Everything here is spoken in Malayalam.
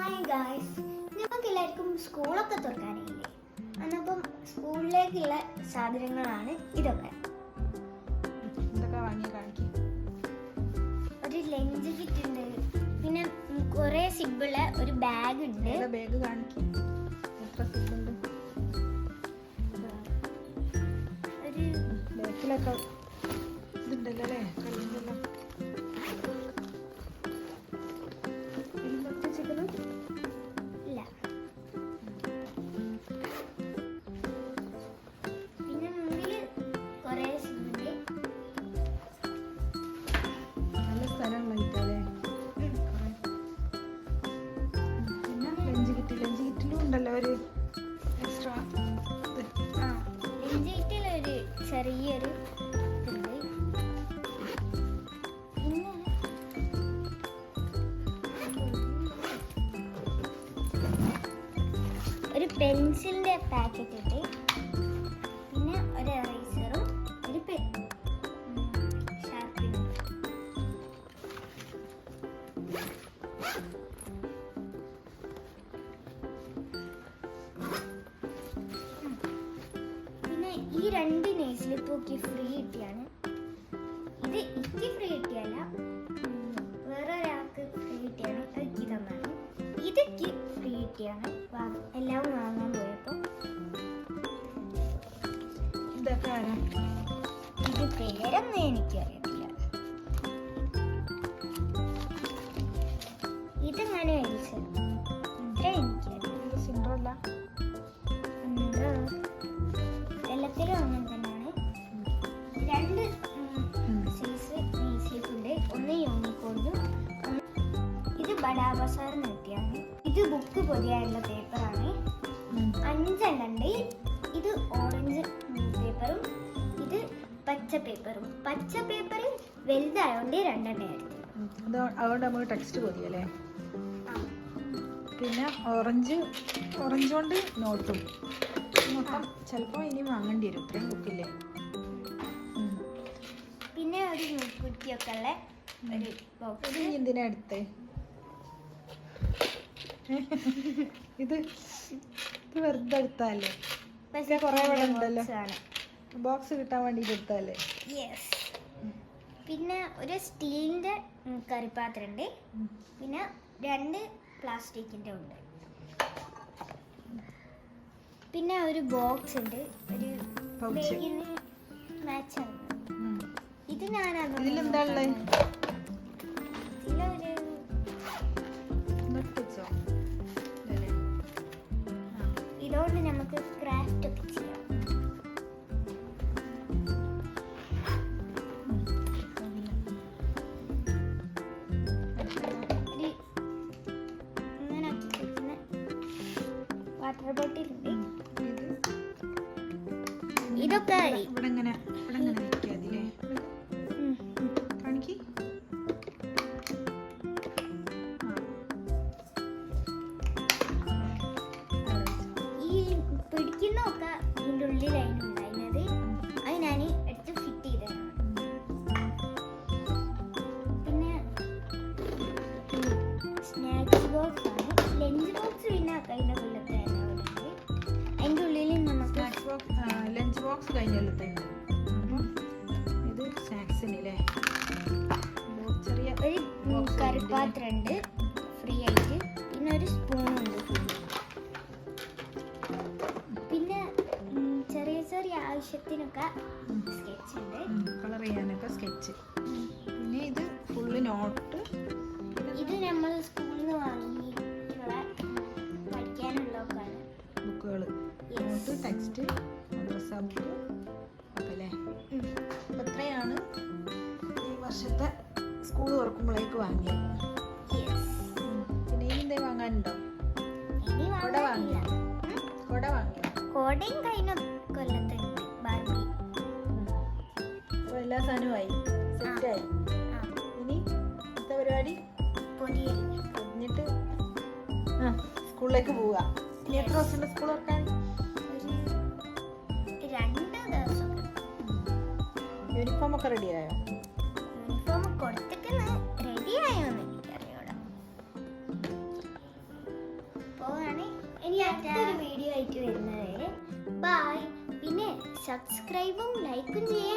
ഹായ് ഗായ്സ്, നിങ്ങൾക്ക് എല്ലാവർക്കും സ്കൂളൊക്കെ തുറക്കാനായില്ലേ? അന്നപ്പം സ്കൂളിലേക്കുള്ള സാധനങ്ങളാണ് ഇതൊക്കെ. ഒരു ലഞ്ച് കിറ്റ് ഉണ്ട്, പിന്നെ കുറെ സിബുള്ള ഒരു ബാഗ് ഉണ്ട്. ബാഗ് കാണിക്കും. എത്ര സിബുണ്ട്? ഒരു ബാക്കിലൊക്കെ ഇതുണ്ടല്ലോ അല്ലേ, കളിയുണ്ടല്ലോ. ഇല്ല, പിന്നെ മുമ്പില് കുറെ സിബുണ്ട്. നല്ല സ്ഥലങ്ങളായിട്ടല്ലേ. പിന്നെ ലഞ്ച് കിറ്റിലും ഉണ്ടല്ലോ ഒരു എക്സ്ട്രാ. ലഞ്ച് കിറ്റിലൊരു ചെറിയൊരു ഇതുണ്ട്. പിന്നെ ഒരു പെൻസിലിന്റെ പാക്കറ്റ് ഉണ്ട്, പിന്നെ ഒരു എറേസറും ഒരു ഷാർപ്പിനും. പിന്നെ ഈ രണ്ട് നെയിൽ സ്ലിപ്പൊക്കെ ഫ്രീ കിട്ടിയാണ്. ഇത് എനിക്ക് ഫ്രീ കിട്ടിയല്ല, വേറെ ഒരാൾക്ക് ഫ്രീ കിട്ടിയാണ്. എനിക്ക് തന്നാണ്. ഇതൊക്കെ ഫ്രീ കിട്ടിയാണ് എല്ലാം വാങ്ങാൻ പോയപ്പോൾ. ഇതൊക്കെ ആരാ? ഇത് പേരൊന്നും എനിക്കറിയത്തില്ല. ഇതെങ്ങനെ മേടിച്ചത് ഇത്ര എനിക്കറിയാം. സിൻഡ്രല്ല. എല്ലാത്തിലും അങ്ങനെ തന്നെയാണ്. രണ്ട് സൈസ് നെയിൽ ഉണ്ട്, ഒന്ന് യൂണിക്കോണും. ഇത് ബഡാ ബസാറിന് കിട്ടിയാണ്. ഇത് ബുക്ക് പൊതിയാനുള്ള പേപ്പറാണ്. 5 എണ്ണം ഉണ്ട്. ഇത് ഓറഞ്ച് പേപ്പറും ഇത് പച്ച പേപ്പറും. പച്ച പേപ്പർ വലുതായോണ്ട് 2 എണ്ണം എടുത്തു. അതുകൊണ്ട് നമുക്ക് ടെക്സ്റ്റ് പൊതിയല്ലേ. പിന്നെ ഓറഞ്ച് കൊണ്ട് നോട്ടും. മൊത്തം ചിലപ്പോൾ ഇനി വാങ്ങേണ്ടി വരും, ഇത്രയും ബുക്കില്ലേ. പിന്നെ ഒരു കുറ്റിയൊക്കെ ഉള്ള ഒരു ബോക്സ്. ഇത് എന്തിനാ എടുത്തേ? ഇത് വെറുതെ എടുത്താലേ. കുറേ ഇവിടെ ഉണ്ടല്ലോ, ബോക്സ് കിട്ടാൻ വേണ്ടിയിട്ട് എടുത്താലേ. യെസ്. പിന്നെ ഒരു സ്റ്റീലിന്റെ കറിപ്പാത്രം ഉണ്ട്, പിന്നെ 2 പ്ലാസ്റ്റിക്കിന്റെ ഉണ്ട്. പിന്നെ ഒരു ബോക്സ് ഉണ്ട്, ഒരു ബാഗിന് മാച്ച് ആണ്. ഇത് ഞാൻ ഇതിലെന്താ ഉള്ളത്? ഇതിലൊരു ഇതുകൊണ്ട് നമുക്ക് ക്രാഫ്റ്റ് ഒക്കെ ചെയ്യാം. ഇങ്ങനെ ആക്കിയിരിക്കുന്ന വാട്ടർ ബോട്ടിൽ ഉണ്ട്. ഇതൊക്കെ ഇവിടെ ഇങ്ങനെ വെക്കുക അതിലേ. കാണിക്ക്. ഈ പിടിക്കുന്നൊക്കെ ഇതിൻ്റെ ഉള്ളിലായിരുന്നു ഉണ്ടായിരുന്നത്. അത് ഞാൻ എടുത്ത് ഫിറ്റ് ചെയ്തതാണ്. പിന്നെ സ്നാക്സ് ബോക്സ് ആണ്. ലഞ്ച് ബോക്സ് പിന്നെ അതിൻ്റെ ഉള്ളിലത്തെ അതിൻ്റെ ഉള്ളിൽ നമുക്ക് ലഞ്ച് ബോക്സ് കഴിഞ്ഞല്ലോ. അപ്പം ഇത് സ്നാക്സിനല്ലേ. ചെറിയ ഒരു കറിപ്പാത്രം ഉണ്ട് ഫ്രീ ആയിട്ട്. പിന്നെ ഒരു സ്പൂണുണ്ട്. പിന്നെ ചെറിയ ചെറിയ ആവശ്യത്തിനൊക്കെ സ്കെച്ച് ഉണ്ട്, കളർ ചെയ്യാനൊക്കെ സ്കെച്ച്. പിന്നെ ഇത് ഫുള്ള് നോട്ട്. ഇത് നമ്മൾ സ്കൂളിൽ നിന്ന് വാങ്ങിയിട്ടുള്ള പഠിക്കാനുള്ളതൊക്കെ ബുക്കുകൾ, നോട്ട്, ടെക്സ്റ്റ്, മദ്രസ ബുക്ക് ഒക്കെ അല്ലേ. അപ്പം എത്രയാണ് ഈ വർഷത്തെ സ്കൂൾ തുറക്കുമ്പോഴേക്ക് വാങ്ങിയത്? പിന്നെ ഇനി എന്തേ വാങ്ങാനുണ്ടോ? കൊട വാങ്ങിയോ? കോടയും കഴിഞ്ഞ കൊല്ലത്തുണ്ട് ബാർബി. അപ്പോൾ എല്ലാ സാധനവുമായി സെറ്റായി. ഇനി അടുത്ത പരിപാടി പൊതിഞ്ഞിട്ട് സ്കൂളിലേക്ക് പോവുക. ഇനി എത്ര ദിവസമുണ്ട് സ്കൂൾ തുറക്കാൻ? 2 ദിവസം. യൂണിഫോം ഒക്കെ റെഡിയായോ? യൂണിഫോം കൊടുത്തിട്ട് റെഡിയായോന്ന് എനിക്കറിയാം. പോവാണ്. ഇനി അടുത്തൊരു വീഡിയോ ആയിട്ട് വരുന്നവരെ ബൈ. പിന്നെ സബ്സ്ക്രൈബും ലൈക്കും ചെയ്യാൻ